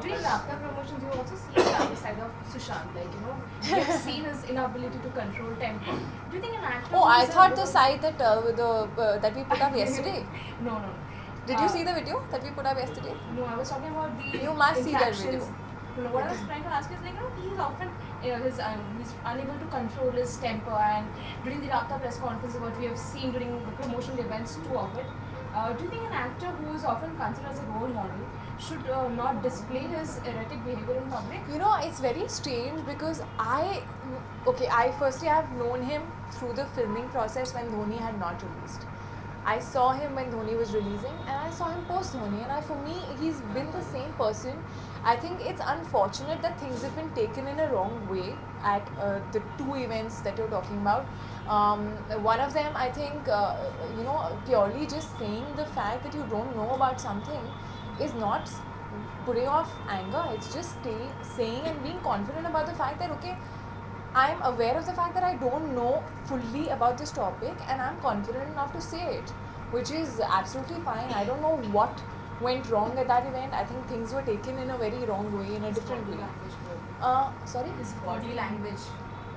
During Rafta promotions, you also see the other side of Sushant. Like, you know, you have seen his inability to control temper. Do you think an actor? Oh, I thought the side that that we put up yesterday. No. Did you see the video that we put up yesterday? No, I was talking about the. You must see that video. No, what I was trying to ask is, like, you know, he's often, he's unable to control his temper, and during the Rafta press conference, what we have seen during the promotional events too of it. Do you think an actor who is often considered as a role model should not display his erratic behavior in public? You know, it's very strange because I firstly I've known him through the filming process when Dhoni had not released. I saw him when Dhoni was releasing, and I saw him post Dhoni, and for me, he's been the same person. I think it's unfortunate that things have been taken in a wrong way at the two events that you're talking about. One of them, I think, purely just saying the fact that you don't know about something is not putting off anger. It's just saying and being confident about the fact that, okay, I'm aware of the fact that I don't know fully about this topic and I'm confident enough to say it, which is absolutely fine. I don't know what went wrong at that event. I think things were taken in a very wrong way, in a different way. Sorry? His body language.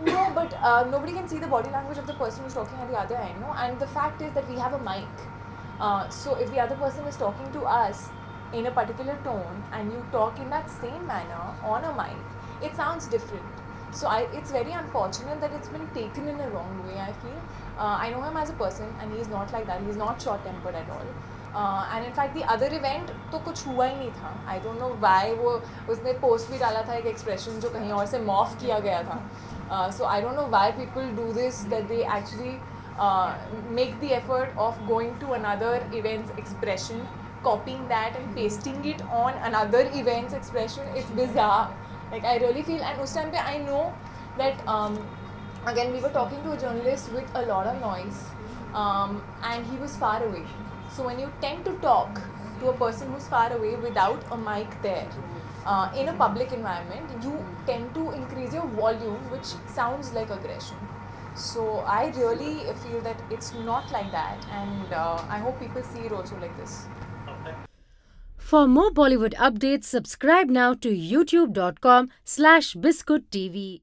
No, but nobody can see the body language of the person who's talking at the other end, no? And the fact is that we have a mic. So if the other person is talking to us in a particular tone and you talk in that same manner on a mic, it sounds different. So it's very unfortunate that it's been taken in a wrong way, I feel. I know him as a person and he's not like that. He's not short-tempered at all. And in fact, the other event तो कुछ हुआ ही नहीं था. I don't know why वो उसने post भी डाला था एक expression जो कहीं और से morph किया गया था. So I don't know why people do this, that they actually make the effort of going to another event's expression, copying that and pasting it on another event's expression. It's bizarre. Like, I really feel, and us time pe I know that again we were talking to a journalist with a lot of noise, and he was far away. So when you tend to talk to a person who's far away without a mic there, in a public environment, you tend to increase your volume, which sounds like aggression. So I really feel that it's not like that, and I hope people see it also like this. For more Bollywood updates, subscribe now to youtube.com/biscuittv.